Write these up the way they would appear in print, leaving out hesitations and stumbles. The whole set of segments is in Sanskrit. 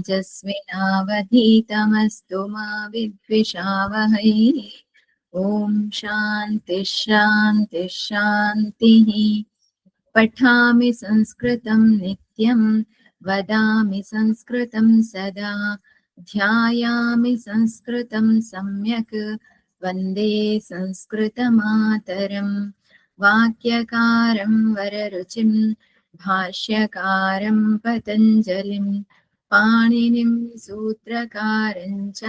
तेजस्विनावधीतमस्तु मा विद्विषावहै। ॐ शान्तिः शान्तिः शान्तिः। पठामि संस्कृतं नित्यं वदामि संस्कृतं सदा ध्यायामि संस्कृतं सम्यक् वन्दे संस्कृतमातरम्। वाक्यकारं वररुचिं भाष्यकारं पतञ्जलिं पाणिनिं सूत्रकारं च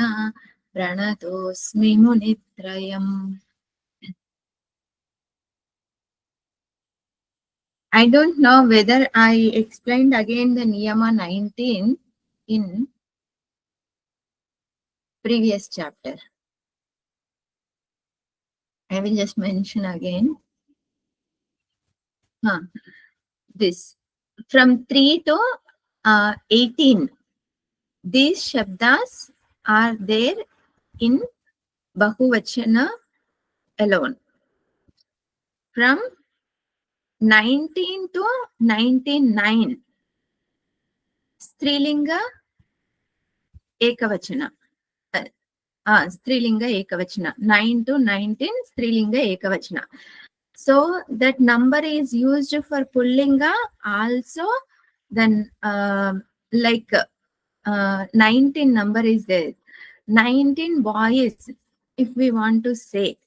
प्रणतोऽस्मि मुनित्रयम्। I don't know whether I explained again the Niyama 19 in previous chapter. I will just mention again. This from 3 to 18. These shabdas are there in Bahuvachana alone. From 19 to 99, Strilinga Ekavachana. Strilinga Ekavachana. 9 to 19, Strilinga Ekavachana. So that number is used for Pullinga also. Then 19 number is there. 19 boys, if we want to say.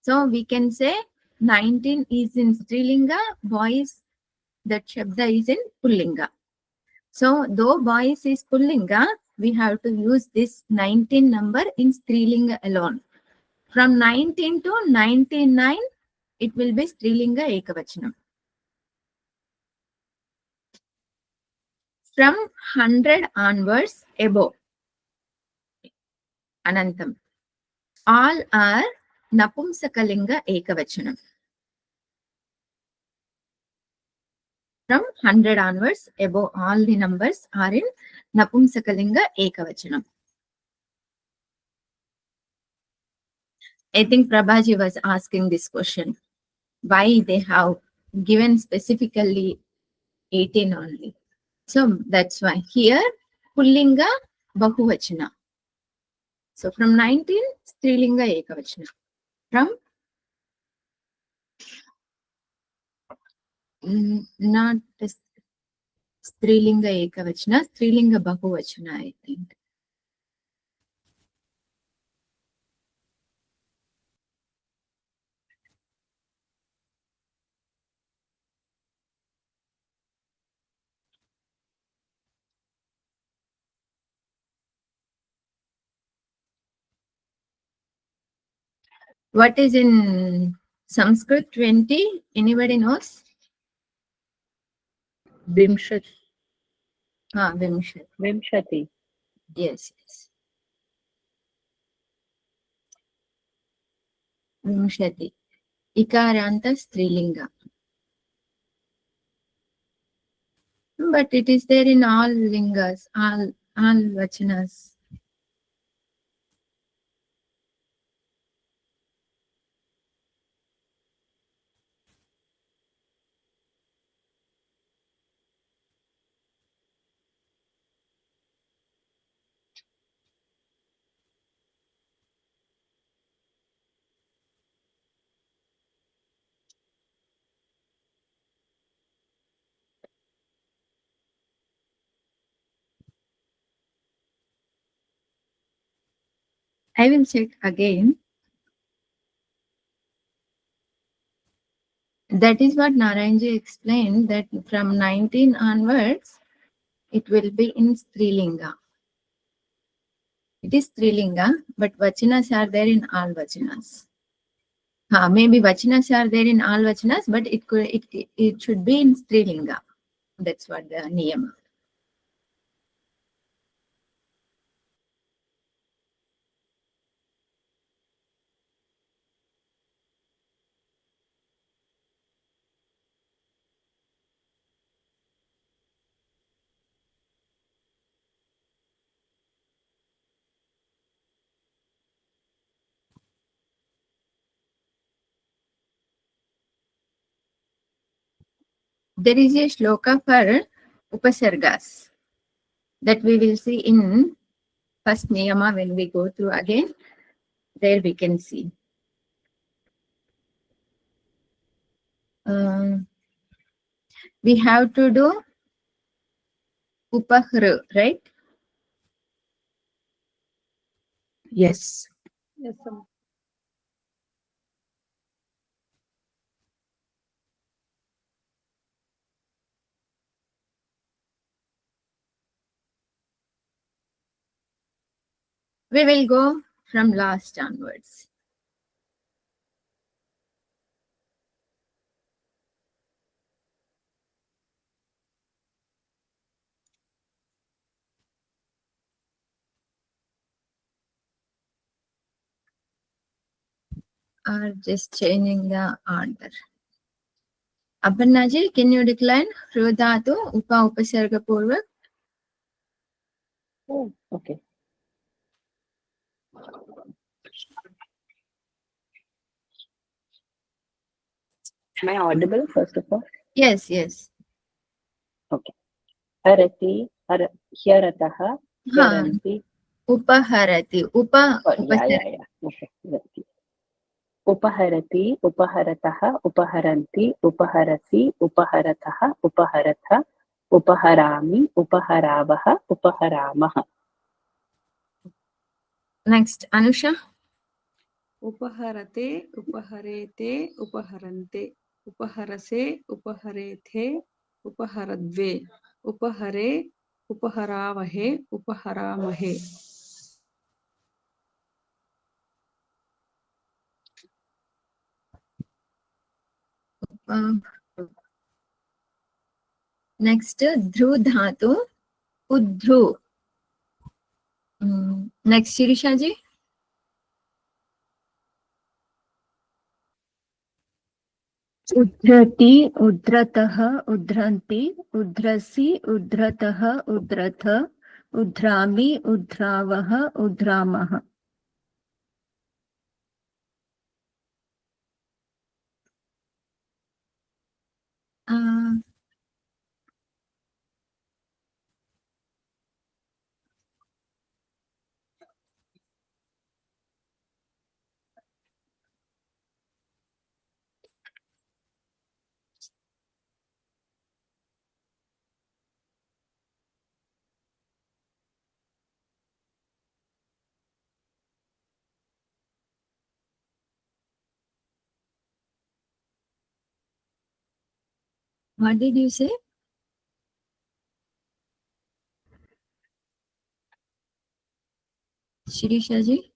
So we can say 19 is in Strilinga, boys, that Shabda is in Pullinga. So though boys is Pullinga, we have to use this 19 number in Strilinga alone. From 19 to 99, it will be Strilinga Ekavachanam. From 100 onwards, above, Anantam, all are Napumsakalinga Ekavachanam. From 100 onwards, above, all the numbers are in Napumsakalinga Ekavachanam. I think Prabhaji was asking this question. Why they have given specifically 18 only. So that's why here Pullinga Bahuvachana. So from 19, Strilinga Ekavachana. From not Strilinga Ekavachana, Strilinga Bahuvachana, I think. What is in Sanskrit 20? Anybody knows? Vimshat. Vimshat. Vimshati. Yes, yes. Vimshati. Ikaranta Strilinga. But it is there in all lingas, all vachanas. I will check again. That is what Narayanji explained, that from 19 onwards, it will be in Strilinga. It is Strilinga, but vachanas are there in all vachanas. Maybe vachanas are there in all vachanas, but it should be in Strilinga. That's what the niyama. There is a shloka for Upasargas. That we will see in first niyama when we go through again. There we can see. We have to do upahru, right? Yes. Yes, ma'am. We will go from last onwards. Or just changing the order. Aparnaji, can you decline Hrudhatu Upa Upasarga Purvak? Oh, okay. Am I audible first of all? Yes, yes. Okay. Harati, hyaratah, Ha, hyaranti. Upaharati. Upa Oh, yeah. Upasarga. Okay. Harati. Upaharati, upaharatah, upaharanti, upaharasi, upaharatah, upaharatha, upaharami, upaharavah, upaharamah. Next, Anusha. Upaharate, upaharete, upaharante, upaharase, upaharethe, upaharadve, upahare, upaharavahe, upaharamahe. Next, Dhru Dhatu Udhru. Next, Shirishaji. उद्धृति उद्धृतः उद्धृन्ति उद्धृसि उद्धृतः उद्धृथ उद्धरामि उद्धरावः उद्धरामः. What did you say? Shirishaji.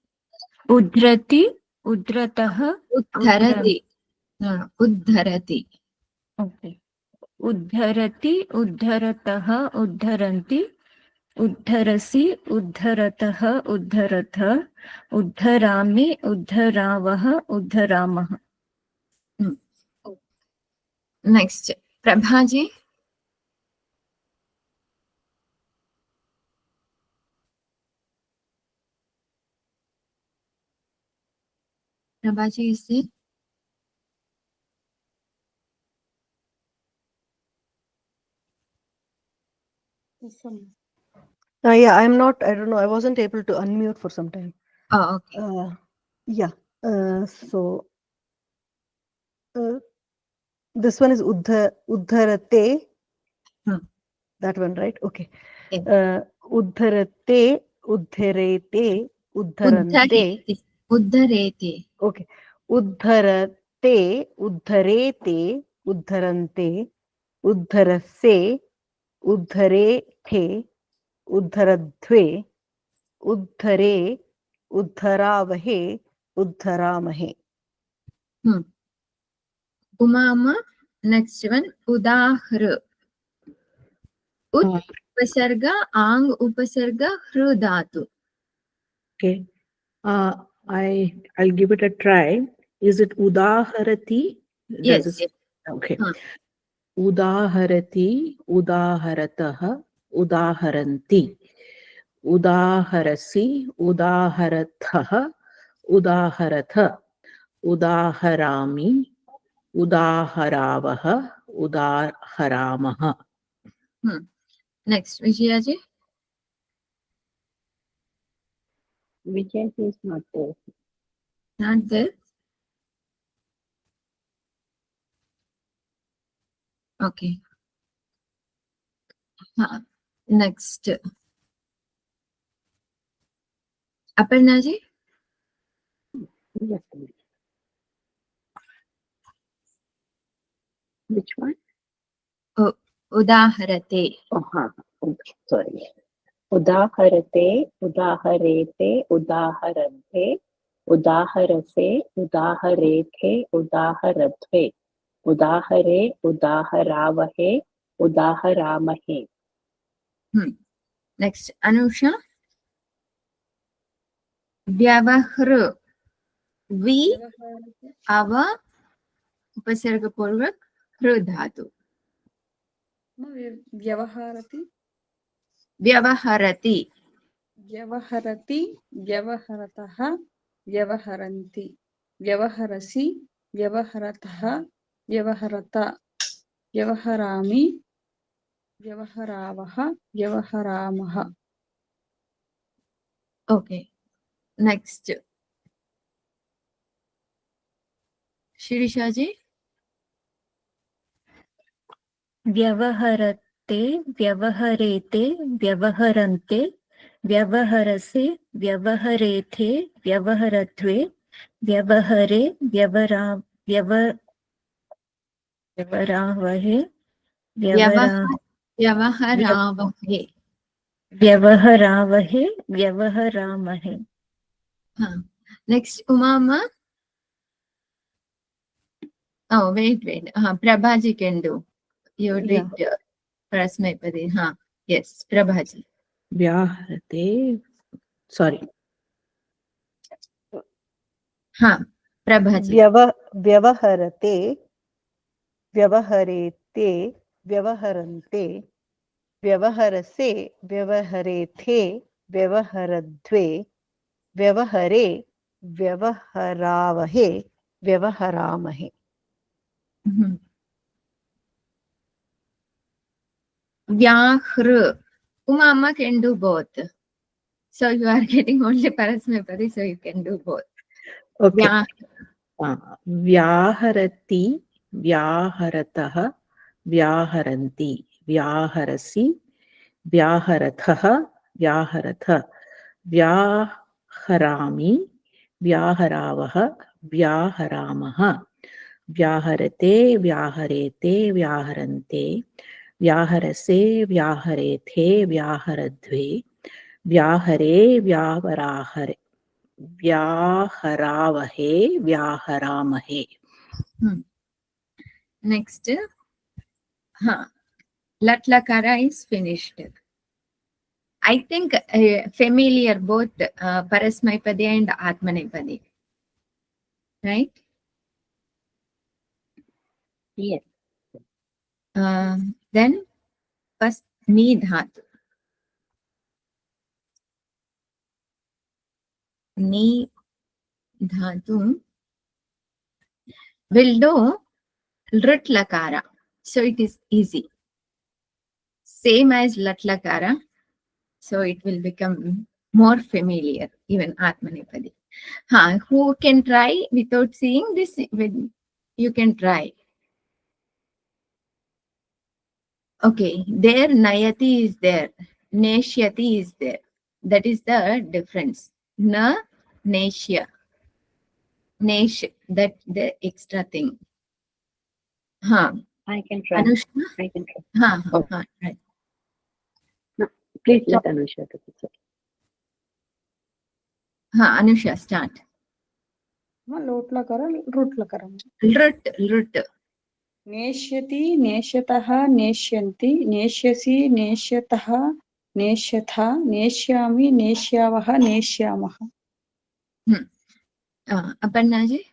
उद्धृति उद्धृतः Uddharati. No, Uddharati. Okay. उद्धरति उद्धरतः उद्धरन्ति उद्धरसि उद्धरतः उद्धरथ उद्धरामि उद्धरावः उद्धरामः. Next, Prabhaji. Prabhaji is there? Yes, ma'am. Yeah, I'm not, I don't know, I wasn't able to unmute for some time. Oh, okay. Yeah, so this one is Uddharate. Hmm. That one, right? Okay. Yeah. Uddharate, Uddharete, Uddharante. Uddharete. Okay. Uddharate, Uddharete, Uddharante, Uddharase, Uddharethe, Uddharadhve, Uddhare, Uddharavahe, Uddharamahe. Umama. Next one, Udahru. Ud upasarga, ang upasarga, hru dhatu. Okay. I'll give it a try. Is it udaharati? Yes, yes. Okay. Huh. Udaharati, udaharatah, udaharanti. Udaharasi, udaharathah, udaharatha. Udaharami, udaharavah, udaharamah. Next, Vijayaji. Vijayati is not there. Not there. Okay. Next. Aparna ji. Yes. Which one? Udaharate. Oh, sorry. Udaharate, udaharete, udaharante, udaharase, udaharethe, udaharatve, udahare, udaharavahe, udaharamahe. Next, Anusha. Vyavahru. We, our, उपसर्ग पूर्वक हृ धातु. व्यवहारति व्यवहरति. व्यवहरति व्यवहरतः व्यवहरन्ति व्यवहरसि व्यवहरतः व्यवहरत व्यवहरामि व्यवहरावः व्यवहरामः. Okay. Next. Shirisha ji. व्यवहरते व्यवहरेते व्यवहरन्ते व्यवहरसे व्यवहरेथे व्यवहरत्वे Vyavhare व्यवरावहे व्यवहरावहे. व्यवहरावहे व्यवहरामहे. Next, Umama. Oh, wait. Prabhaji can do. You read Parasmaipadi. Yes, Prabhaji. Vyaharate. Sorry. Prabhaji. व्यवहरते व्यवहरेते व्यवहरन्ते व्यवहरसे व्यवहरेथे व्यवहरद्वे Vyavhare व्यवहरावहे व्यवहरामहे. Vyahru. Umama can do both. So you are getting only Parasmaipadi, so you can do both. Okay. Vyaharati, Vyaharatah, Vyaharanti, Vyaharasi, Vyaharatah, Vyaharatha, Vyaharami, Vyaharavah, Vyaharamah, Vyaharate, Vyaharete, Vyaharante, Vyaharase, Vyaharethe, Vyaharadve, Vyahare, Vyavarahare, Vyaharavahe, Vyaharamahe. Next. Lat Lakara is finished. I think familiar both Parasmaipadi and Atmanepadi. Right? Yes. Then first Ni Dhatu. Ni Dhatu will do Lut Lakara. So it is easy. Same as Lat Lakara. So it will become more familiar, even Atmanepadi. Who can try without seeing this? You can try. Okay, there Nayati is there. Neshyati is there. That is the difference. Na, Neshya. Nesh, that the extra thing. I can try. Anushka? I can try. Right. No, please let Anusha do it. Anusha, start. लोट्लकार रुट्लकारम्. Lut. नेष्यति नेष्यतः नेष्यन्ति नेष्यसि नेष्यतः नेष्यथा नेष्यामि नेष्यावः नेष्यामः. Aparna ji?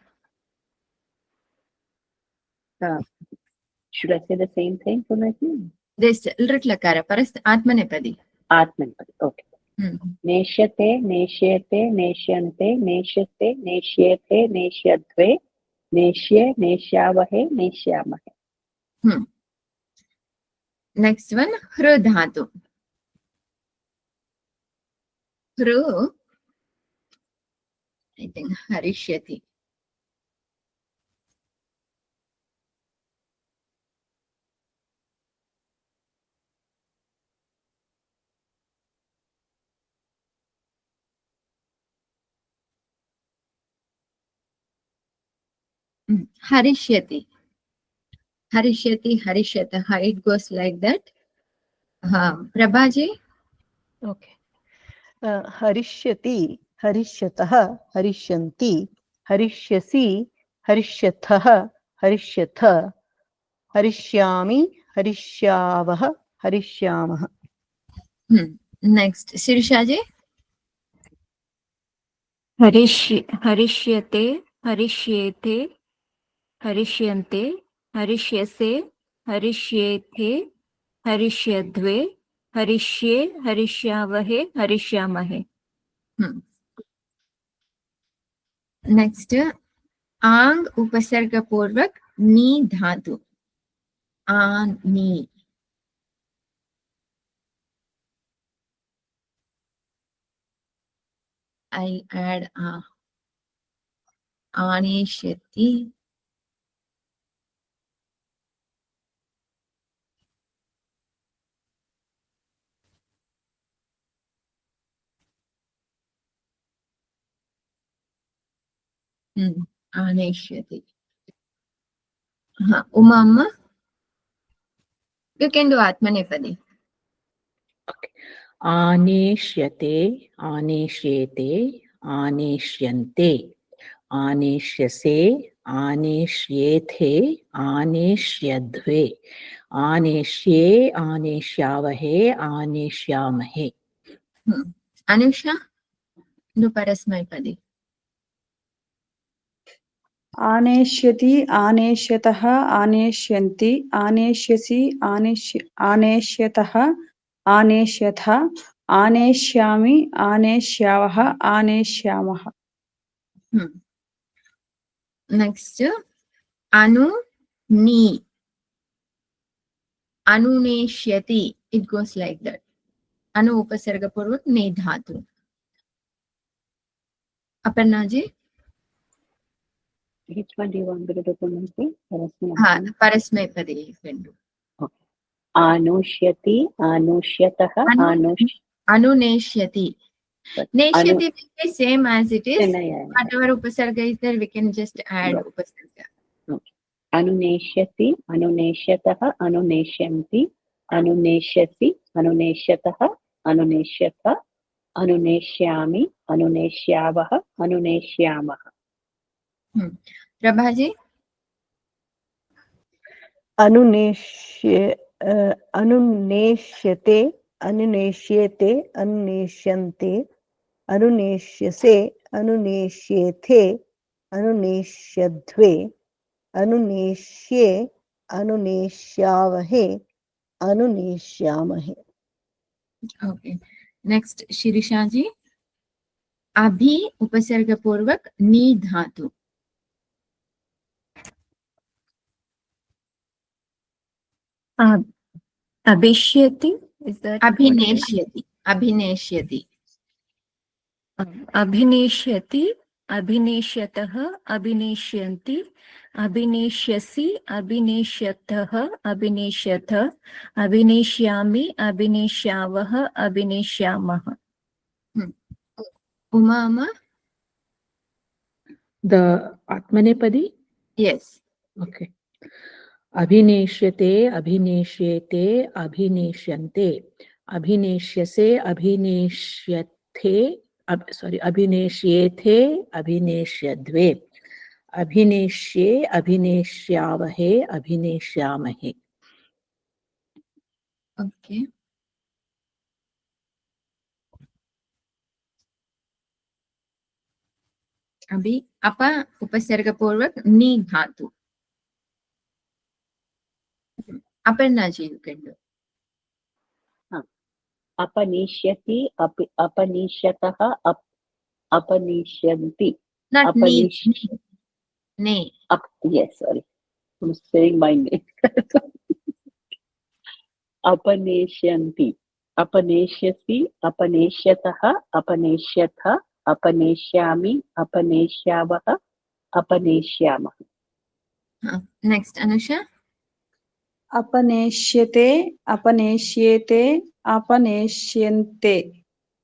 Should I say the same thing for my team? This Lut Lakara, Paras Atmanepadi. Atmanepadi. Okay. Neshyate, neshyate, neshyante, neshyate, neshyate, neshyadve, neshye, neshyavahe, neshyamahe. Next one, Hru Dhatu. Hru anything. Harishyati. Harishyati. Harishyati, Harishyatah. It goes like that. Prabhaji? Okay. Harishyati, Harishyatah, Harishanti, Harishyasi, Harishyatah, Harishyatha, Harishyami, Harishyavah, Harishyamah. Next, Sirishaji? हरिष्यते हरिष्येते हरिष्यन्ते हरिष्यसे हरिष्येथे हरिष्यध्वे हरिष्ये हरिष्यावहे हरिष्यामहे. Next, आंग उपसर्ग पूर्वक नी धातु. आनी. I add anishyati. Anishyati. Umamma, you can do Atmanepadi. आनेष्यते, आनेष्येते, आनेष्यन्ते, आनेष्यसे, आनेष्येथे, आनेष्यध्वे, आनेष्ये, आनेष्यावहे, आनेष्यामहे. Anusha, do Parasmaipadi. आनेष्यति आनेष्यतः आनेष्यन्ति आनेष्यसि आनेष्यतः आनेष्यथ आनेष्यामि आनेष्यावः आनेष्यामः. Next, anu, ni. Anuneshyati. It goes like that. Anu upasarga purvak ne dhatu. Aparna ji? Which one do you want me to do? Parasmaipadi you can do. Okay. Anushyati, anushyatah, Anuneshyati. Neshyati will be same as it is. Yeah. Whatever upasarga is there, we can just add upasarga. Okay. Anuneshyati, anuneshyatah, anunesyanti, anuneshyasi, anuneshyatah, anuneshyatha, anuneshyami, anuneshyavah, anuneshyamah. Prabhaji? Anuneshyate, anuneshyete, anuneshyante, anuneshyase, anuneshyethe, anuneshyadhve, anuneshye, anuneshyavahe, anuneshyamahe. Okay. Next, Shirishaji. Abhi upasarga purvak ni dhatu. Abhishyati, is that? Abhineshyati. Abhineshyati. Abhineshyati, abhineshyatah, abhinesyanti, abhineshyasi, abhineshyatah, abhineshyatha, abhineshyami, abhineshyavah, abhineshyamah. Umama? The Atmanepadi? Yes. Okay. Abhineshyate, abhineshyete, abhineshyante, abhineshyase, abhineshyathe, abhineshyethe, abhineshyadve, abhineshye, abhineshyavahe, abhineshyamahe. Okay. Abhi, apa upasarga purvak ni dhatu. Aparna ji, you can do. Apanishyati, apanishyatah, apanishyanti. Not ni. Ne. Yes, sorry. I'm saying my name. Apaneshyanti, apaneshyasi, apaneshyatah, apaneshyatha, अपनेष्यामि, अपनेष्यावः, अपनेष्यामः। नेक्स्ट अनुषा. अपनेष्यते, अपनेष्येते, अपनेष्यन्ते,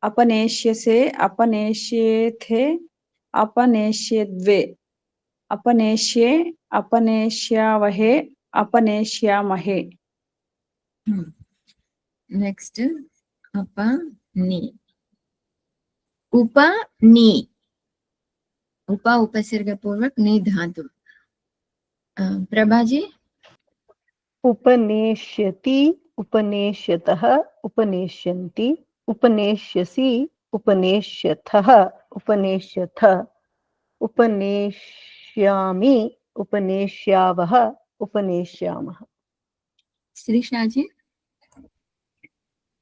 अपनेष्यसे, अपनेष्येथे, अपनेष्यद्वे, अपनेष्ये, अपनेष्यावहे, अपनेष्यामहे. नेक्स्ट अपा नी. उपा नी. उपा उपसर्ग पूर्वक नी धातु. प्रभाजी. उपनेष्यति, उपनेष्यतः, उपनेष्यन्ति, उपनेष्यसि, उपनेष्यथः, उपनेष्यथ, उपनेष्यामि, उपनेष्यावः, उपनेष्यामः. श्रीशाजी.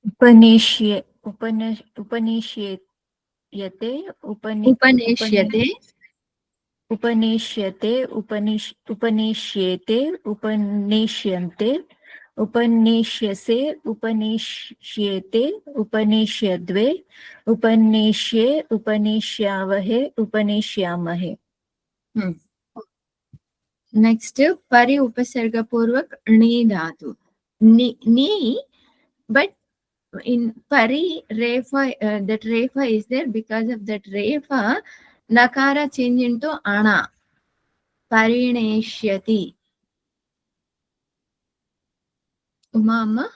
उपनेष्ये उपनेष्येयते उपनेष्यते. उपनेष्यते उपनेष्येते उपनेष्यन्ते उपनेष्यसे उपनेष्येते उपनेष्यद्वे उपनेष्ये उपनेष्यावहे उपनेष्यामहे. नेक्स्ट परि उपसर्ग पूर्वक णी धातु. नी, but in pari refa, that refa is there. Because of that refa, nakara change into ana. Parineshyati. Uma amma.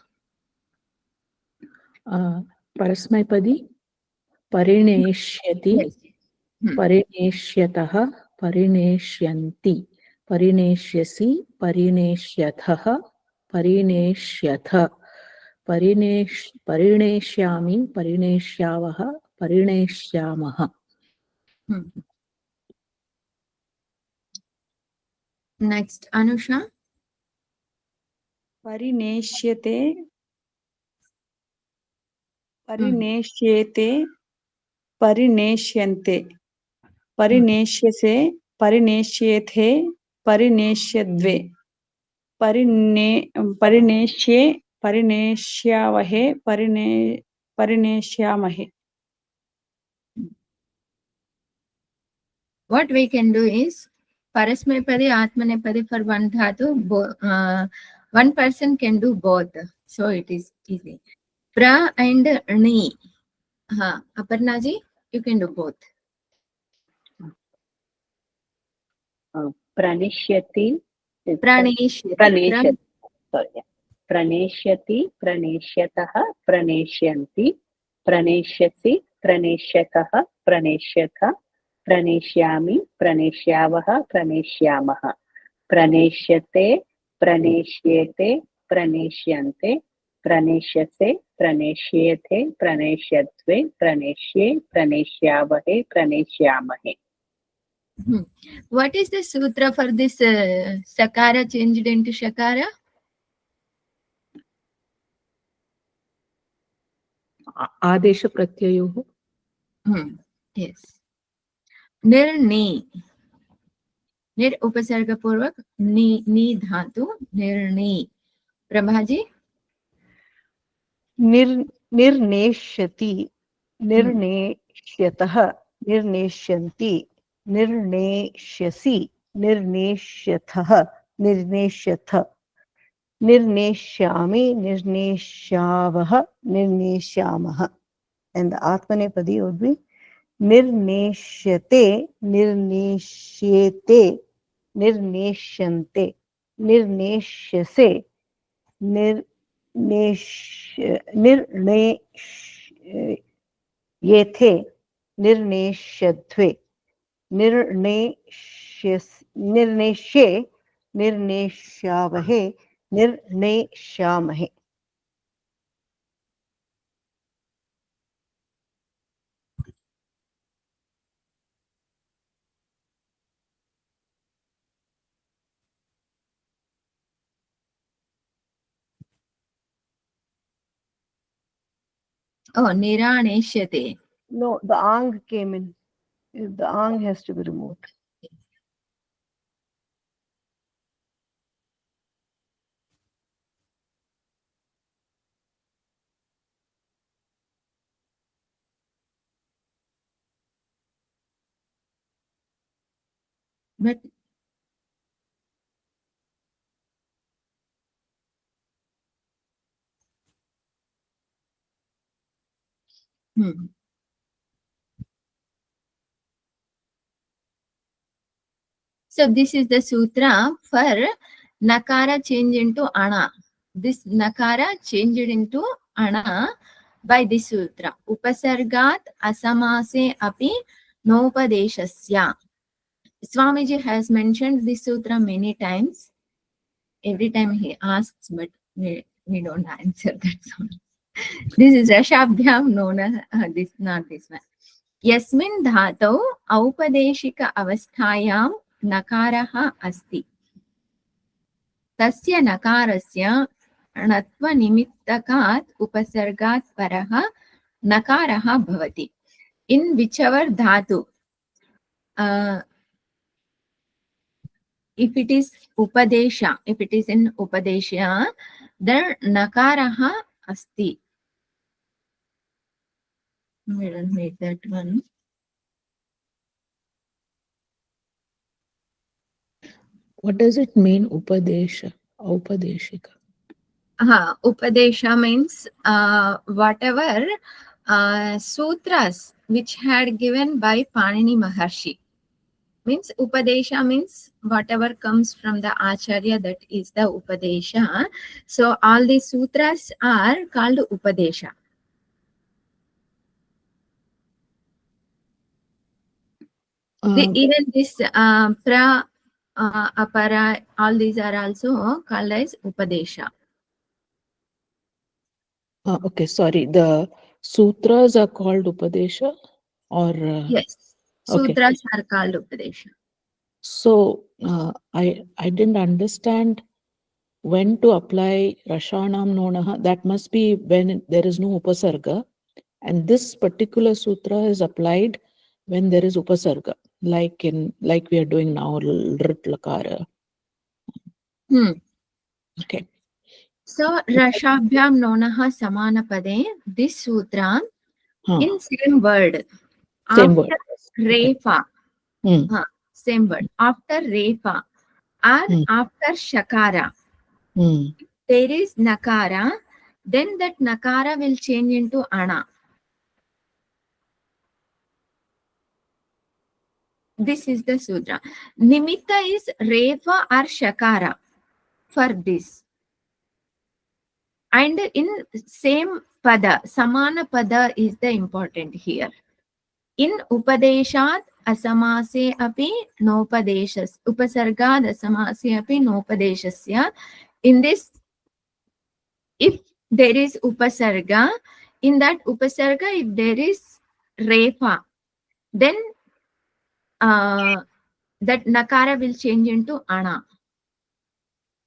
परस्मैपदी परिणेष्यति, Yes. परिणेष्यतः, परिणेष्यन्ति, परिणेष्यसि, परिणेष्यथः, परिणेष्यथ, परिणेष्यामि, परिणेष्यावः, परिणेष्यामः. Next Anusha. परिनेष्यते, परिनेष्येते, परिनेष्यन्ते, परिनेष्यसे, परिनेष्येथे, परिनेष्यद्वे, परिनेष्ये, परिनेष्यावहे, परिनेष्यामहे. What we can do is Parasmaipadi, Atmanepadi for one dhatu. One person can do both. So it is easy. Pra and Ni. Aparna ji, you can do both. प्रणिष्यति, Praneshyati. प्रणेष्यति, प्रणेष्यतः, प्रणेष्यन्ति, प्रणेष्यसि, प्रणेष्यतः, प्रणेष्यथ, प्रणेष्यामि, प्रणेष्यावः, प्रणेष्यामः. प्रणेष्यते, प्रणेष्येते, प्रणेष्यन्ते, प्रणेष्यसे, प्रणेष्येथे, प्रणेष्यद्वे, प्रणेष्ये, प्रणेष्यावहे, प्रणेष्यामहे. What is the sutra for this sakara changed into shakara? आदेश प्रत्ययोः. Yes. Nirni. Nir upasarga purvak ni dhatu nirni. Prabhaji. निर्नेष्यति, निर्नेष्यतः, निर्नेष्यन्ति, निर्नेष्यसि, निर्नेष्यथः, निर्नेष्यथ, निर्नेष्यामि, निर्नेष्यावः, निर्नेष्यामः. And the Atmanepadi would be निर्नेष्यते, निर्नेष्येते, निर्नेष्यन्ते, निर्नेष्यसे, निर्नेष्येथे, निर्नेष्यध्वे, निर्नेष्ये, निर्नेष्यावहे, निर्नेष्यामहे. Oh, niraneshyate. No, the ang came in. The ang has to be removed. But So this is the sutra for nakara change into ana. This nakara changed into ana by this sutra. Upasargat asamase api nopadeshasya. Swamiji has mentioned this sutra many times. Every time he asks, but we don't answer that one. This is Rashabhyam known as this, not this one. Yasmin dhatau aupadeshika avasthayam nakarah asti. Tasya nakarasya णत्वनिमित्तकात् उपसर्गात् परः नकारः भवति. In whichever dhatu, if it is upadesha, if it is in upadesha, then nakaraha asti. We don't make that one. What does it mean, Upadesha? Upadeshika. Upadesha means whatever sutras which had given by Panini Maharshi. Means Upadesha means whatever comes from the Acharya, that is the Upadesha. So all these sutras are called Upadesha. Even this pra, apara, all these are also called as Upadesha. Okay, sorry. The sutras are called Upadesha, or Yes, okay. sutras are called Upadesha. So I didn't understand when to apply Rashanam Nonaha. That must be when there is no Upasarga, and this particular sutra is applied when there is Upasarga, like we are doing now, Rit Lakara. Okay. So Rashabhyam Nonaha Samanapade, this sutra in same word. Same After word. Refa, same word. After Refa or after Shakara, there is Nakara, then that Nakara will change into Ana. This is the sutra. Nimitta is Refa or Shakara for this. And in same pada, Samana pada is the important here. In Upadeshat asamase api nopadeshas. Upasargad asamase api nopadeshasya. In this, if there is upasarga, in that upasarga, if there is refa, then that nakara will change into ana.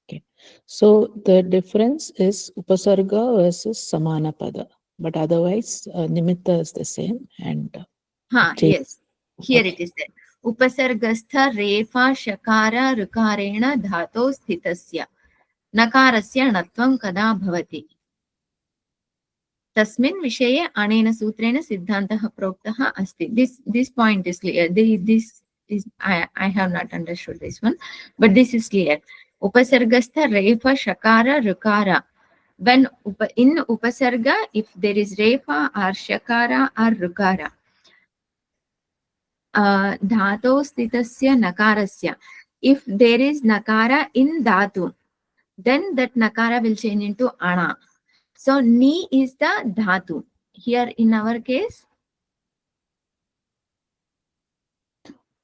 Okay. So the difference is Upasarga versus Samana Pada, but otherwise Nimitta is the same. And Yes, here it is there. Upasargastha refa shakara rukarena dhato sthitasya nakarasya natvam kada bhavati. Tasmin विषये अनेन सूत्रेण सिद्धान्तः प्रोक्तः अस्ति. This point is clear. This is I have not understood this one, but this is clear. Upasargastha refa shakara rukara. When in upasarga, if there is refa or shakara or rukara, dhato sthitasya nakarasya. If there is nakara in dhatu, then that nakara will change into ana. So ni is the dhatu. Here in our case,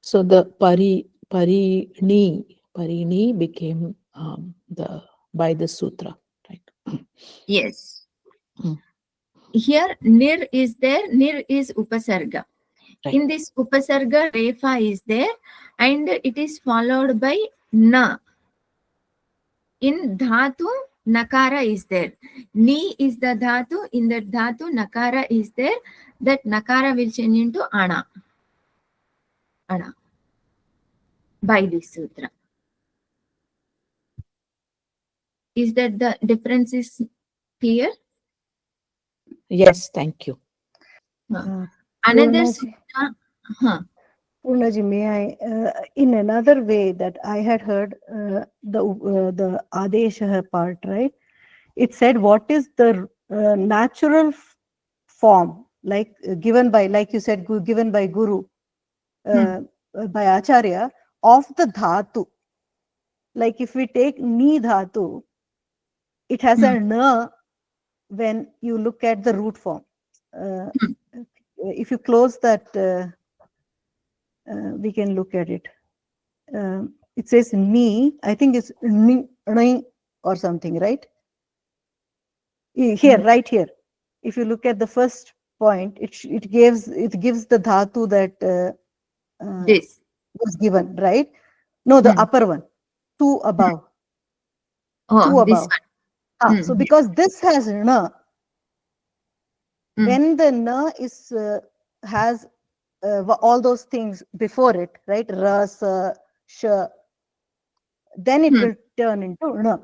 so the parini became by the sutra, right? yes. Here nir is there. Nir is upasarga. Right. In this upasarga, refa is there, and it is followed by na. In dhatu, nakara is there. Ni is the dhatu. In that dhatu, nakara is there. That nakara will change into ana. Ana. By this sutra. Is that the difference is clear? Yes, thank you. Another sutra. Purnaji, may I, in another way that I had heard the Adesha part, right? It said, what is the natural form, like given by, like you said, given by Guru, by Acharya, of the dhatu. Like if we take ni dhatu, it has a na when you look at the root form. If you close that, we can look at it. It says ni, I think it's ni or something, right? Here, right here. If you look at the first point, it gives the dhatu that This. was given, right? No, the upper one, two above. Oh, Two this above. one. So because this has na, when the na is has all those things before it, right? Ras, sh, then it will turn into na.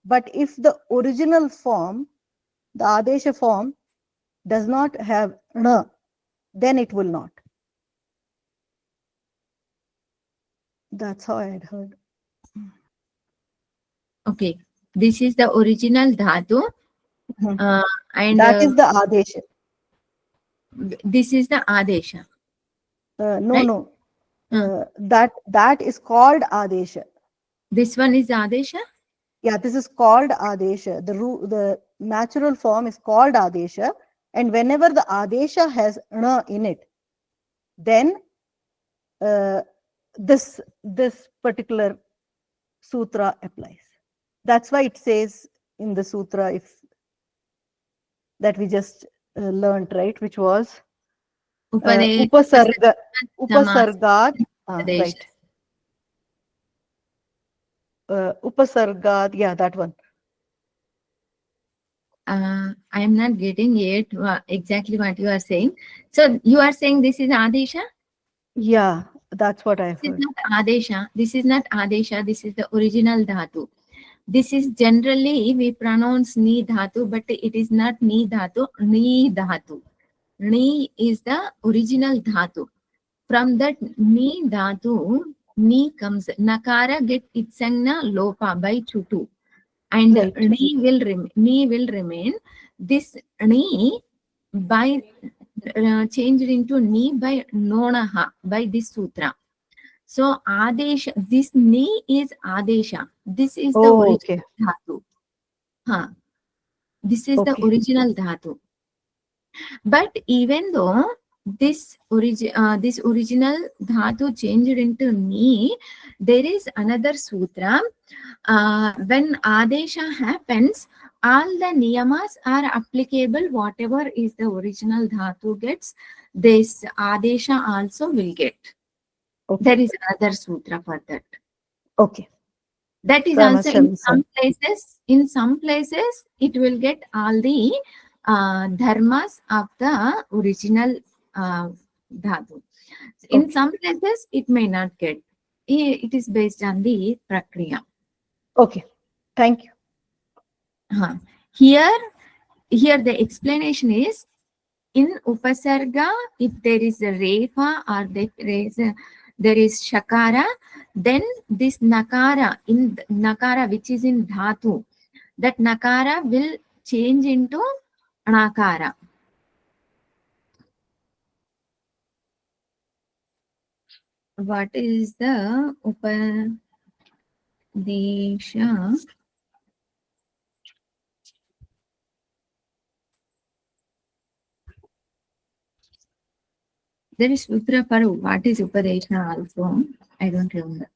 But if the original form, the Adesha form, does not have na, then it will not. That's how I had heard. Okay. This is the original dhatu. And That is the Adesha. this is the Adesha. No. That is called Adesha. This one is Adesha? Yeah, this is called Adesha. The natural form is called Adesha. And whenever the Adesha has na in it, then this particular sutra applies. That's why it says in the sutra, if that we just learned, right, which was upasargat, right. Upasargat, yeah, that one. I am not getting it exactly what you are saying. So you are saying this is Adesha? Yeah, that's what I've This heard. is not Adesha. This is not Adesha. This is the original dhatu. This is generally we pronounce ni dhatu, but it is not ni dhatu, ni dhatu. Ni is the original dhatu. From that ni dhatu, ni comes. Nakara get itsangna lopa by chutu. And Right. ni will remain. This ni by changed into ni by nonaha by this sutra. So Adesha, this ni is Adesha. This is the original dhatu. This is the original dhatu. But even though this original dhatu changed into ni, there is another sutra. When Adesha happens, all the niyamas are applicable. Whatever is the original dhatu gets, this Adesha also will get. Okay. There is another sutra for that. Okay. That is So I also must in have some places. In some places, it will get all the dharmas of the original dhatu. In some places, it may not get. It is based on the prakriya. Okay. Thank you. Here the explanation is, in upasarga, if there is a refa or there is shakara, then this nakara, in nakara which is in dhatu, that nakara will change into anakara. What is the upadesha? There is sutra for what is upadesha also. I don't remember.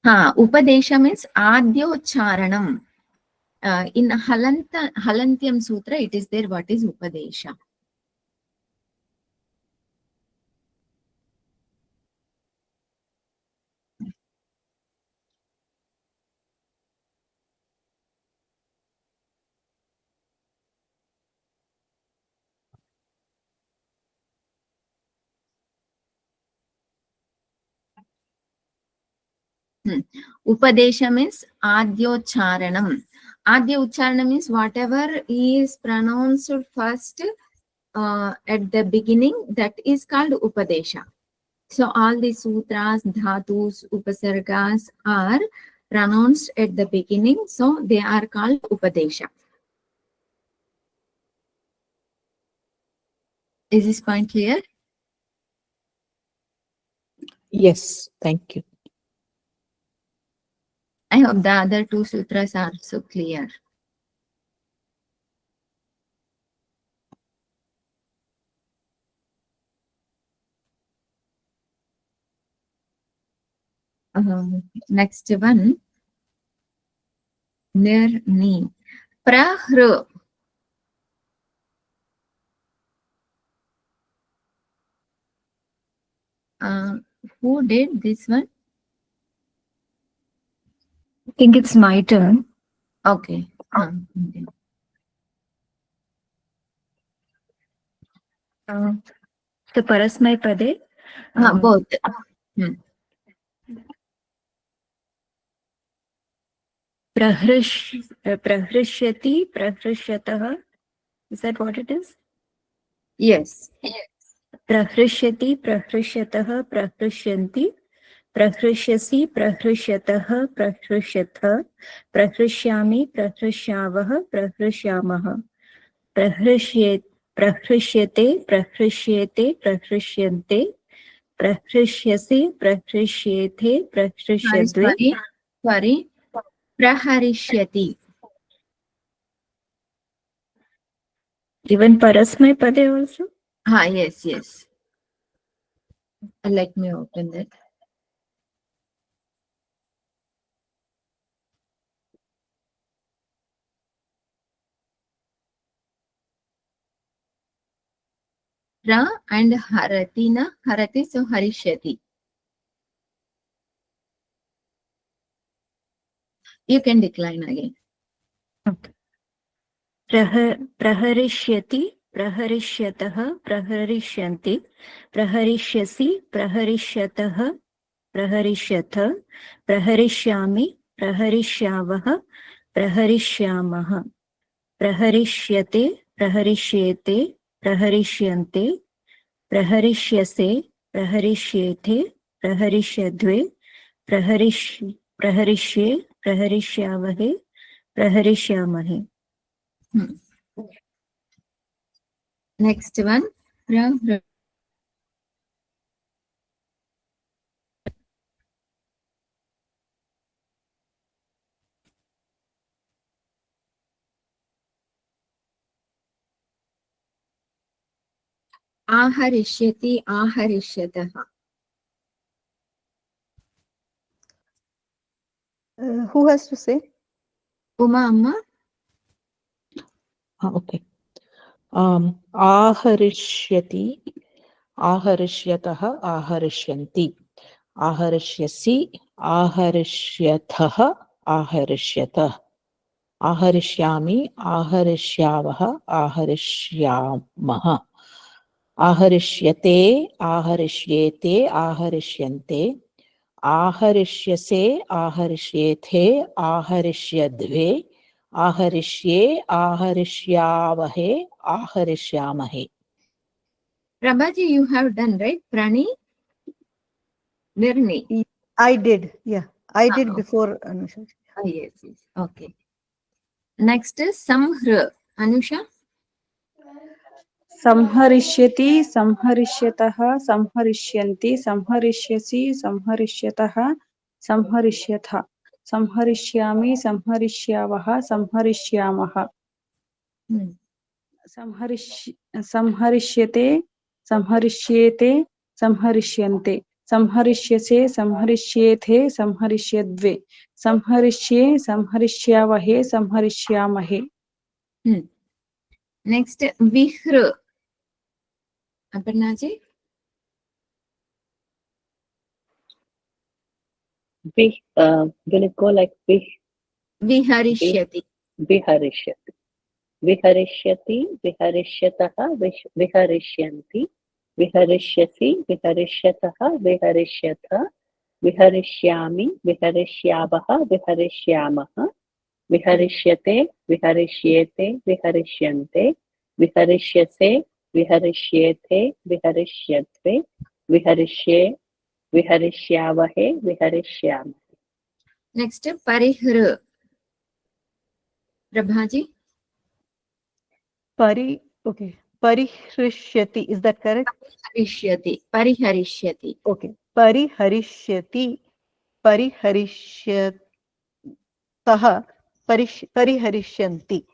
Upadesha means adyocharanam. In Halantyam Sutra, it is there what is Upadesha. Upadesha means Adyocharanam. Adya Ucharana means whatever is pronounced first at the beginning, that is called Upadesha. So all the sutras, dhatus, upasargas are pronounced at the beginning, so they are called Upadesha. Is this point clear? Yes, thank you. I hope the other two sutras are also clear. Next one, nirni. Prahru. Who did this one? I think it's my turn. Okay. The Parasmay Pade. Both. Prahrishyati, prahrishyatah. Is that what it is? Yes. Prahrishyati, prahrishyatah, prahrishyanti. Prahrishyasi, prahrishyatah, prahrishyatha. Prahrishyami, prahrishyavah, prahrishyamah. Prahrishyate, prahrishyate, prahrishyete, prahrishyante. Prahrishyasi, prahrishyethe, prahrishyadve. Sorry. Praharishyati. Even Parasmay Pade also? Yes. Let me open that. Ra and Haratina. Harati, so Harishyati. You can decline again. Okay. Praharishyati, praharishyatah, praharishyanti, praharishyasi, praharishyatah, praharishyatha, praharishyami, praharishyavah, praharishyamah. Praharishyate, praharishyete, praharishyante, praharishyase, praharishyethe, praharishyadve, praharishye, praharishyavahe, praharishyamahe. Next one. Aharishyati, aharishyatah. Who has to say? Uma Amma. Okay. Aharishyati, aharishyatah, aharishyanti. Aharishyasi, aharishyatah, aharishyatah. Aharishyami, aharishyavah, aharishyamah. Aharishyate, aharishyete, aharishyante. Aharishyase, aharishyethe, aharishyadve. Aharishye, aharishyavahe, aharishyamahe. Prabhaji, you have done, right? Prani? Nirni. I did. Yeah, I did okay. before Anusha. Yes. Okay. Next is Samhra. Anusha? संहरिष्यति, संहरिष्यतः, संहरिष्यन्ति, संहरिष्यसि, संहरिष्यतः, संहरिष्यथ, संहरिष्यामि, संहरिष्यावः, संहरिष्यामः. संहरिष्यते, संहरिष्येते, संहरिष्यन्ते, संहरिष्यसे, संहरिष्येथे, संहरिष्यद्वे, संहरिष्ये, संहरिष्यावहे, संहरिष्यामहे. Next, Vihru. Aparna ji? Will it go like Viharishyati. Viharishyati. Viharishyati, viharishyatah, viharishyanti, viharishyasi, viharishyatah, viharishyatha, viharishyami, viharishyavah, viharishyamah, viharishyate, viharishyete, viharishyante, viharishyase, विहरिष्येते विहरिष्यद्वे विहरिष्ये विहरिष्यावहे विहरिष्यामहे. Next, parihru. Prabhaji? Okay. Parihrishati, is that correct? Harishyati. Pariharishyati. Okay. Pariharishyati. Pariharishyatah. Pariharishyanti.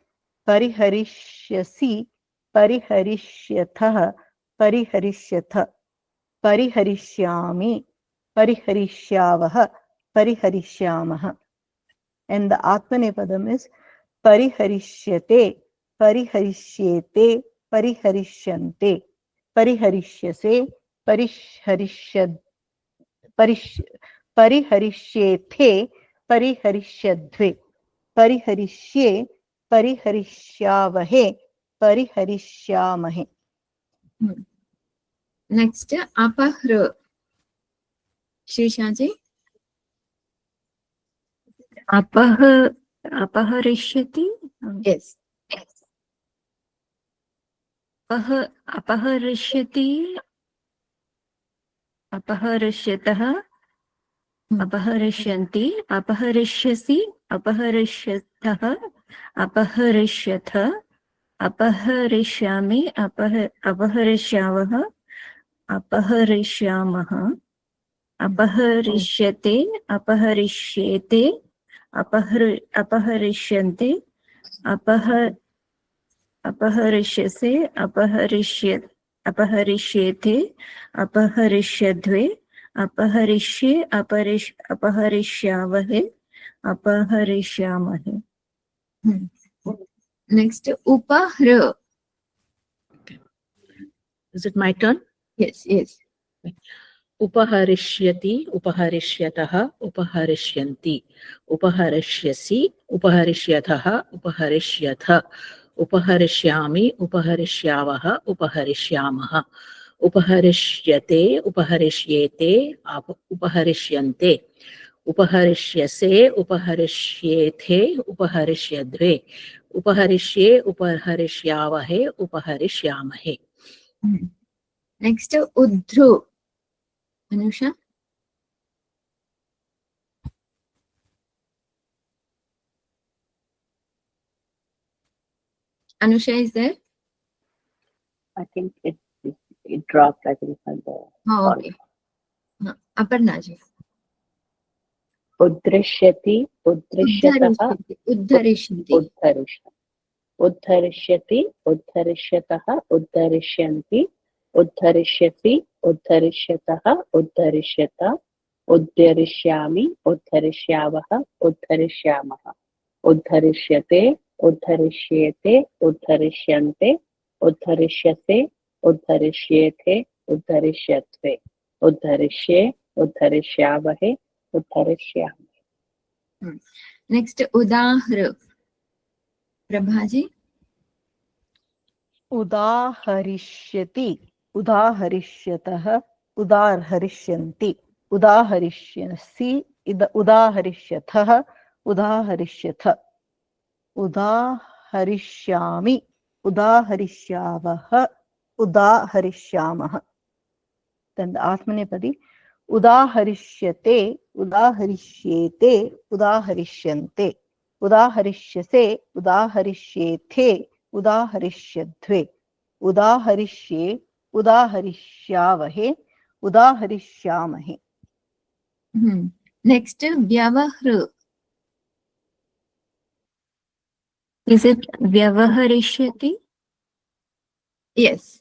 Pariharishyasi. Pariharishyatah. Pariharishyatha. Pariharishyami. Pariharishyavah. Pariharishyamah. And the Atmanepadam is Pariharishyate. Pariharishyete. Pariharishyante. Pariharishyase. Pariharishyad. Pariharishyethe. Pariharishyadve. Pariharishye. Pariharishyavahe. Pariharishyamahe. Next, apahru. Shrishaji? अपहरिष्यति Yes. अपहरिष्यति अपहरिष्यतः अपहरिष्यन्ति अपहरिष्यसि अपहरिष्यतः अपहरिष्यथ अपहरिष्यामि अपहरिष्यावः अपहरिष्यामः अपहरिष्यते अपहरिष्येते अपहरिष्यन्ते अपहरिष्यसे अपहरिष्येते अपहरिष्यध्वे अपहरिष्ये अपहरिष्यावहे अपहरिष्यामहे. Next, upahru. Is it my turn? Yes, yes. उपहरिष्यति उपहरिष्यतः उपहरिष्यन्ति उपहरिष्यसि उपहरिष्यतः उपहरिष्यथ उपहरिष्यामि उपहरिष्यावः उपहरिष्यामः उपहरिष्यते उपहरिष्येते उपहरिष्यन्ते उपहरिष्यसे उपहरिष्येथे उपहरिष्यद्वे उपहरिष्ये उपहरिष्यावहे उपहरिष्यामहे. Next, udhru. Anusha? Anusha is there? I think it dropped, I think, on the Oh, okay. Aparnaji. Udrishyati, udrishyatah, Udharishyati. Udharishyati, udharishyatah, udharishyanti, udharishyasi, udharishyatah, udharishyata, udharishyami, udharishyavah, udharishyamah, udharishyate, udharishyete, udharishyante, udharishyase, udharishyethe, udharishyatve, udharishye, udharishyavahe, udharishyami. Next, udahru. Prabhaji? Udaharishyati. Udaharishyatah. Udaharishyanti. Udaharishyasi. Udaharishyatah. Udaharishyatha. Udaharishyami. Udaharishyavah. Udaharishyamah. Then the Atmanepadi. Udaharishyate. Udaharishyete. Udaharishyante. Udaharishyase. Udaharishyethe. Udaharishyadve. Udaharishye. Udaharishyavahe. Udaharishyamahe. Next, vyavahru. Is it vyavaharishyati? Yes.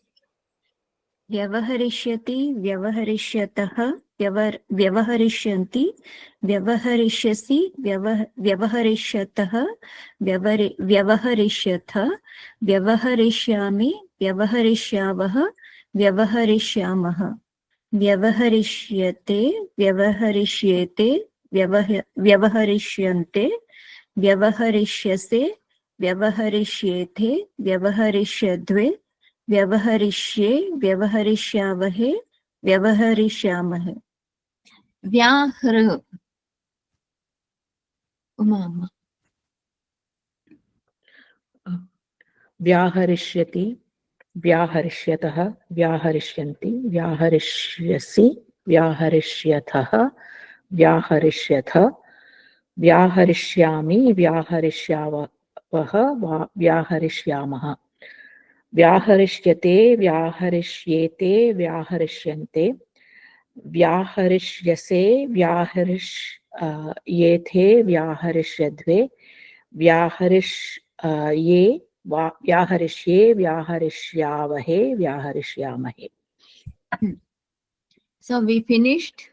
व्यवहरिष्यति व्यवहरिष्यतः व्यवहरिष्यन्ति व्यवहरिष्यसि व्यवहरिष्यतः व्यवहरिष्यथ व्यवहरिष्यामि व्यवहरिष्यावः व्यवहरिष्यामः व्यवहरिष्यते व्यवहरिष्येते व्यवहरिष्यन्ते व्यवहरिष्यसे व्यवहरिष्येथे व्यवहरिष्यद्वे व्यवहरिष्ये व्यवहरिष्यावहे व्यवहरिष्यामहे. Vyahru. Uma. व्याहरिष्यति व्याहरिष्यतः, व्याहरिष्यन्ति, व्याहरिष्यसि, व्याहरिष्यथः, व्याहरिष्यथ, व्याहरिष्यामि, व्याहरिष्यावः, व्याहरिष्यामः, व्याहरिष्यते, व्याहरिष्येते, व्याहरिष्यन्ते, व्याहरिष्यसे, येथे, व्याहरिष्यध्वे, व्याहरिष्ये, व्याहरिष्ये, व्याहरिष्यावहे, व्याहरिष्यामहे. So we finished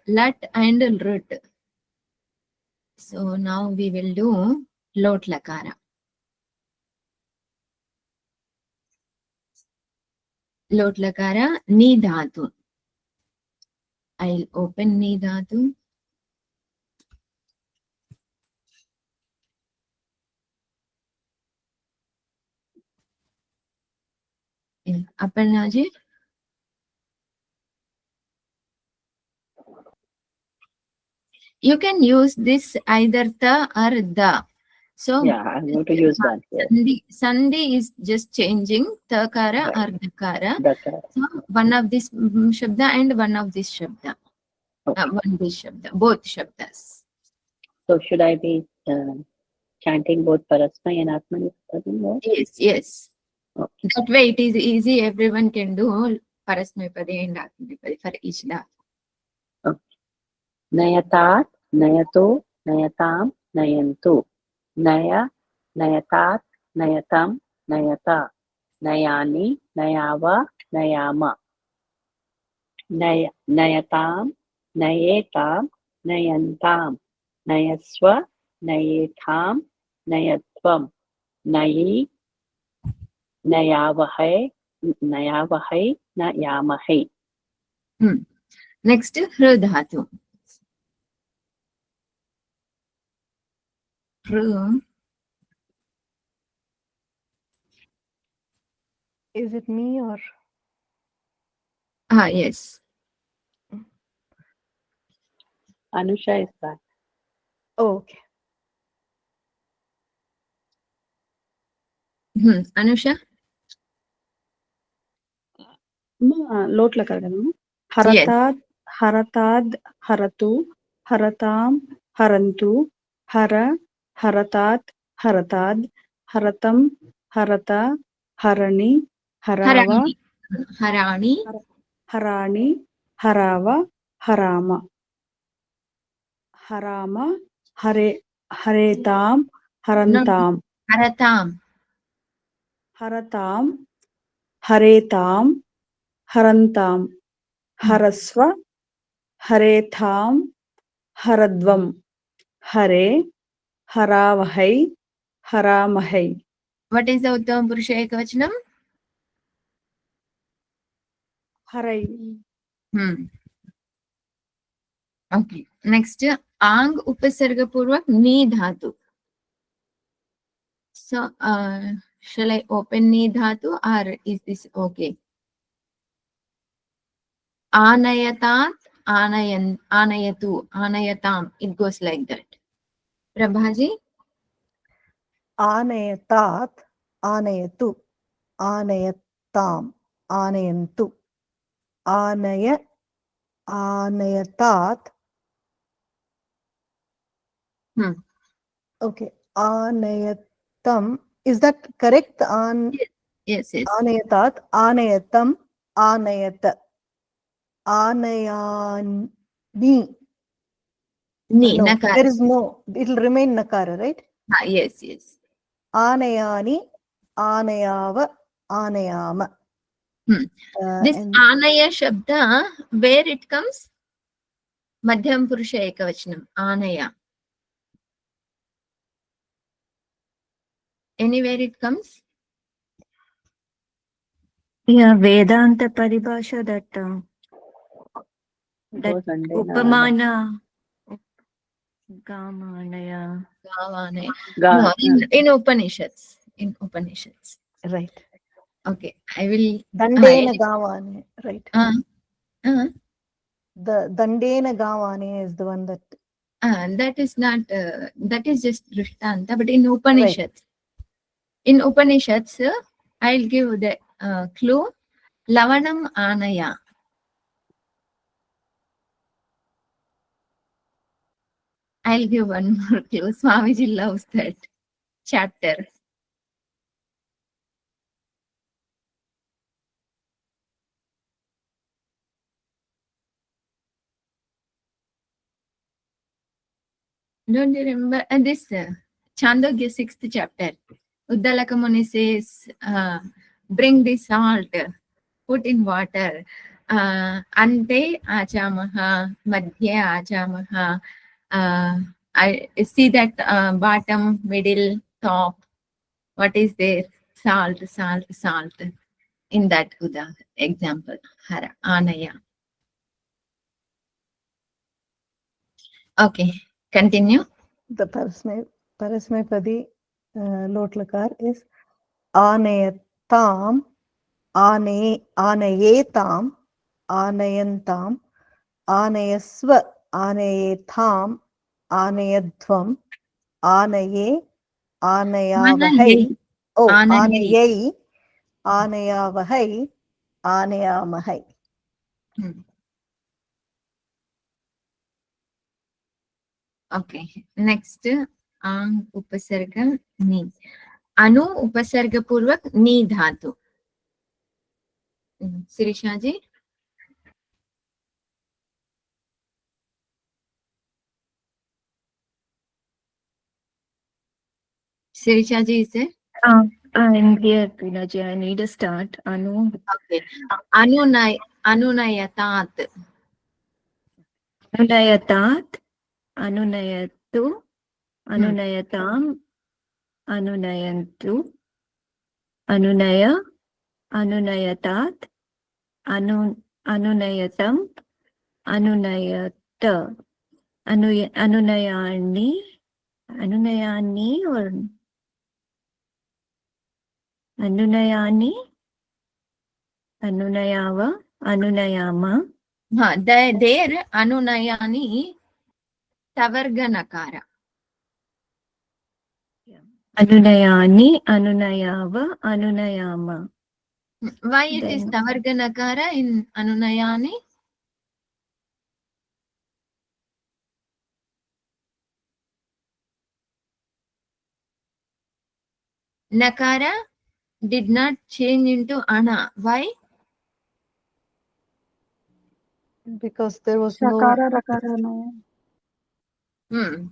lat and lut. So now we will do lot lakara. Lot lakara ni dhatu. I'll open ni dhatu. Aparna ji. You can use this either the or the. So Yeah, I'm going to use that here. Sandhi is just changing takara or dakara. Dakara. So one of this shabda and one of this shabda. Okay. One this shabda, both shabdas. So should I be chanting both Parasmay and Atmanipadi? Yes, yes. Okay. That way it is easy. Everyone can do Parasmapadi and Atmanipadi for each da. Nayatat, Nayato, Nayatam, Nayantu. Naya, Nayatat, Nayatam, Nayata. Nayani, Nayava, Nayama. Nayatam, Nayetam, Nayantam. Nayaswa, Nayetam, Nayatvam. Nayi, Nayavahai, Nayavahai, Nayamahai. Next, Hrudhatu. Is it me or? Yes. Anusha is back. Oh, okay. Anusha? లోట్ లకార కదమ్మా. హరతాద్, హరతాద్, హరతు, హరతాం, హరంతు, హర, హరతాత్, హరతాద్, హరతం, హరత, Harini, హరావ, Harani. హరాణి, హరావ, హరామ. హరామ, Hare, హరేతాం, హరంతాం. Haratam. హరతాం, హరేతాం, హరంతాం. హరస్వ, హరేథాం, హరద్వం. Hare, హరావహై, హరామహై. What is the Uttama Purusha Ekavachanam? హరై. Okay. Next, Ang Upasarga Purvak Ni Dhatu. So, shall I open Ni Dhatu or is this okay? Anayatat, Anayatu, Anayatam. It goes like that. Prabhaji? Anayatat, Anayatu, Anayatam, Anayantu. Anayatat. Okay. Anayatam. Is that correct? Yes, yes. Anayatat, Anayatam, Anayat. Anayani. Ni, No, Nakara. there is no. It will remain Nakara, right? Yes, yes. Anayani, Anayava, Anayama. This And Anaya Shabda, where it comes? Madhyam Purusha Ekavachanam. Anaya. Anywhere it comes? Yeah, Vedanta Paribhasha that Goes under Upamana Gamanaya. Gavanaya. Ga- No, in Upanishads. In Upanishads. right. Okay, I will. Dandena Gavane, right. The Dandena Gavane is the one that. That is not, that is just Drishtanta, but in Upanishads. In Upanishads, I'll give the clue. Lavanam Anaya. I'll give one more clue. Swamiji loves that chapter. Don't you remember this Chandogya 6th chapter? Uddalaka Muni says, bring the salt, put in water. Ante achamaha, madhya achamaha. I see that bottom, middle, top. What is there? Salt, salt, salt. In that Uda example, Hara, Anaya. Okay, continue. The Parasmepadi Lotlakar is Anayatam, Anayetam, Anayantam, Anayasva, Anayetam, Anayadvam, Anaye, Anayavahai. Oh, Anayai, Anayavahai, Anayamahai. Okay, next, Ang Upasarga Ni. Anu Upasarga Purvak Ni Dhatu. Sirisha ji. Sirisha ji is there? I'm here, Pinaji. I need a start. Anu. Okay. Anunayatat. Anunayatat. Anunayatu. Anunayatam. Anunayantu. Anunaya. Anunayatat. Anunayatam. Anunayata. Anunayani. Anunayani or Anunayani. Anunayava. Anunayama. There Anunayani Tavarga Nakara. Anunayani. Anunayava. Anunayama. Why it is Tavarga Nakara in Anunayani? Nakara did not change into Ana. Why? Because there was Shakara, Rakara, no.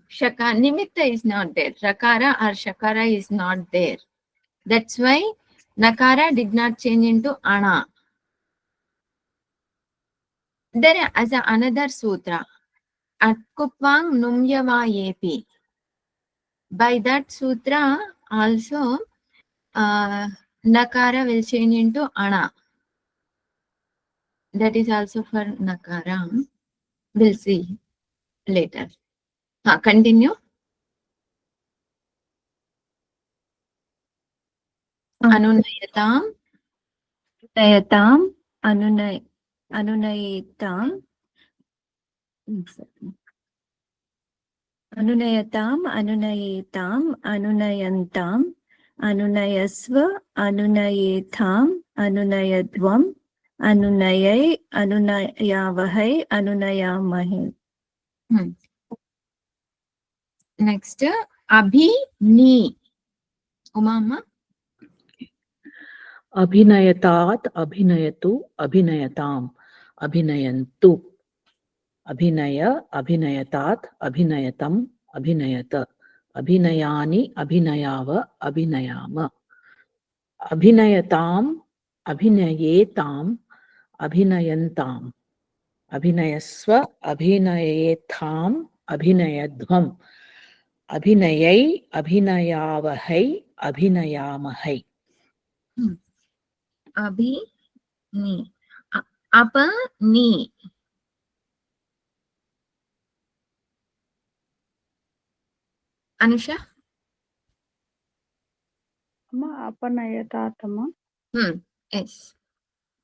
Shaka Nimitta is not there. Rakara or Shakara is not there. That's why Nakara did not change into Ana. There is another sutra. Atkupvang Numyava Yepi. By that sutra also Nakara will change into Ana. That is also for Nakara. We'll see later. Continue. Anunayatam. Anunayatam. Anunayatam. Anunayatam. Anunayatam. Anunayantam. Anunayasva. Anunayatam. Anunayadvam. Anunayai. Anunayavahai. Anunayamahi. Next, Abhi Ni. Umama. Abhinayatat, abhinayatu, abhinayatam, abhinayantu. Abhinaya, abhinayatat, abhinayatam, abhinayata. Abhinayani, abhinayava, abhinayama. Abhinayatam, abhinayetam, abhinayantam. Abhinayasva, abhinayetham, abhinayadvam. Abhinayai, abhinayavahai, abhinayamahai. Abhi Ni. Apa Ni. Anusha? Amma apanayatatama. Yes.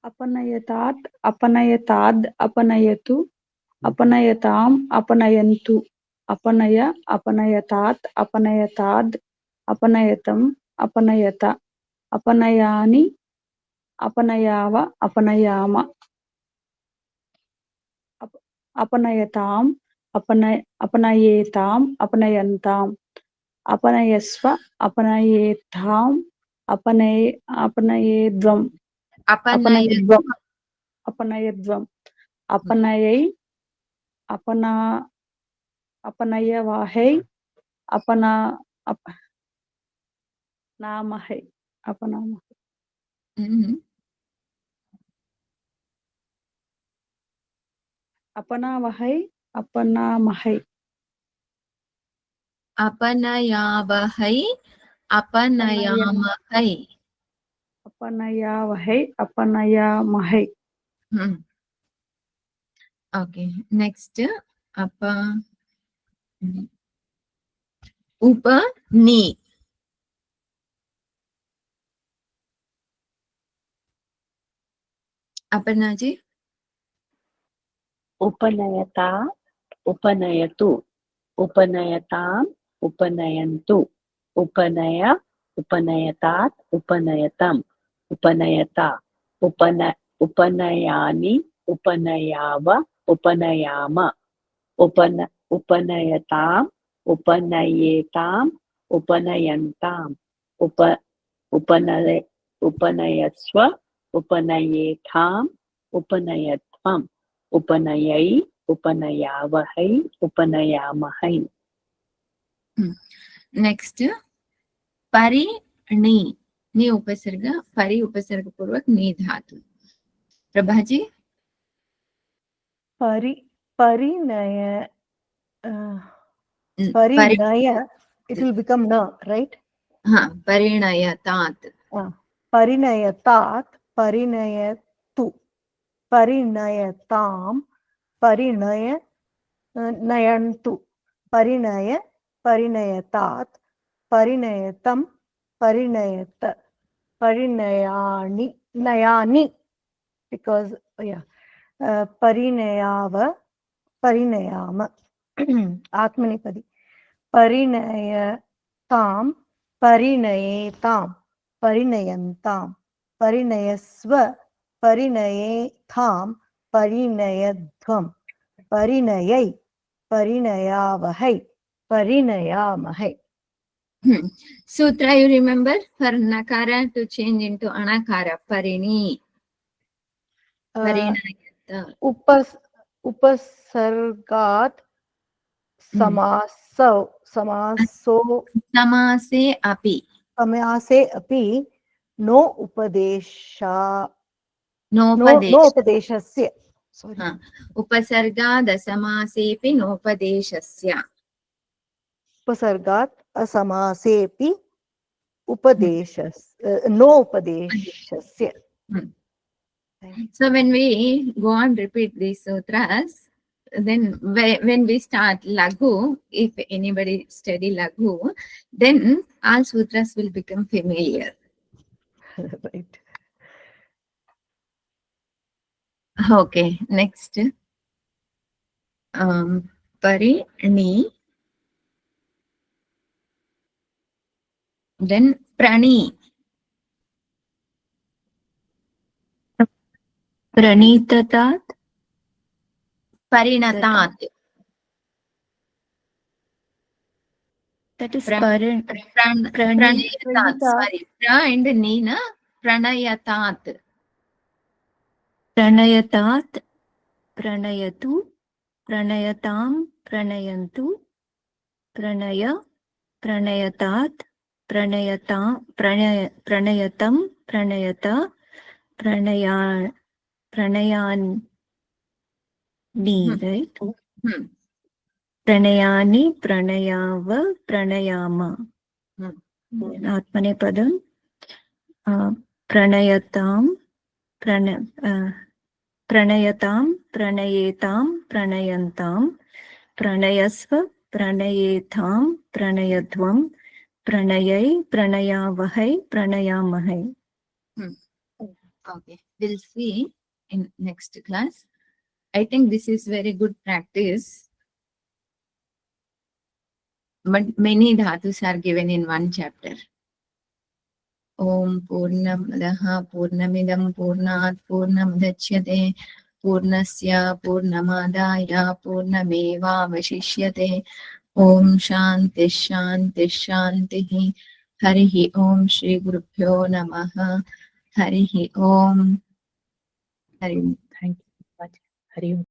Apanayatat, apanayatad, apanayatu, apanayatam, apanayantu, apanaya, apanayatat, apanayatad, apanayatam, apanayata, अपनयानि अपनयाव अपनयाम अपनयताम् अपनयेताम् अपनयन्ताम् अपनयस्व अपनयेताम् अपनयेद्वम् अपनय अपनयद्वम् अपनयै अपना अपनयवाहै अपनामहै अपनामहै Mhm. अपनावहै अपनामहै अपनयावहै अपनयामहै. अपनयावहै अपनयामहै Hmm. Okay, next apa upa ni. Aparna ji. उपनयता उपनयतु उपनयताम् उपनयन्तु उपनय उपनयतात् उपनयतम् उपनयता उपनयानि उपनयाव उपनयाम उपनयताम् उपनयेताम् उपनयन्ताम् उपनयस्व उपनयेथाम् उपनयध्वम् उपनयै उपनयावहै उपनयामहै. Next pari ni. Ni upasarga pari upasarga पूर्वक ni धातु. Prabha ji. Parinaya. Pari Parinaya. It will become na, right? हाँ परिणयतात्. Parinayatat, parinayatu, parinayatam, nayantu, parinaya, parinayatat, parinayatam, parinayata, parinayani, nayani, because parinayava, parinayama, atmanipadi, parinayatam, parinayetam, parinayantam, parinayasva, parinayetham, parinayadhvam, parinayai, parinayavahai, parinayamahai. Sutra you remember for nakara to change into anakara parini. Parinayata. Upasargat समासो Samase api. समासे अपि नो Nopadesh. उपदेशस्य sorry हाँ उपसर्गादसमासेऽपि नोपदेशस्य. उपसर्गात् असमासेऽपि नोपदेशस्य. So when we go on repeat these sutras, then when we start Laghu, if anybody study Laghu, then all sutras will become familiar. Right. Okay, next. Pari, ni. Then prani. Pranitatat. Parinatat. That is Pranayatat. Sorry. Pra and ni na. Pranayatat. Pranayatat. Pranayatu. Pranayatam. Pranayantu. Pranaya. Pranayatat. Pranayatam. Pranayatam. Pranayata. Pranayani. Right? Pranayani. Pranayava. Pranayama. Atmanepadam. Pranayatam. Pranayatam. Pranayetam. Pranayantam. Pranayasva. Pranayetham. Pranayadvam. Pranayai. Pranayavahai. Pranayamahai. Okay, we'll see in next class. I think this is very good practice. But many dhatus are given in one chapter. ॐ पूर्णमदः पूर्णमिदं पूर्णात् पूर्णमुदच्यते पूर्णस्य पूर्णमादाय पूर्णमेवावशिष्यते ॐ शान्तिः शान्तिः शान्तिः हरिः ॐ श्रीगुरुभ्यो नमः हरिः ॐ Hari Thank you. Hari Om.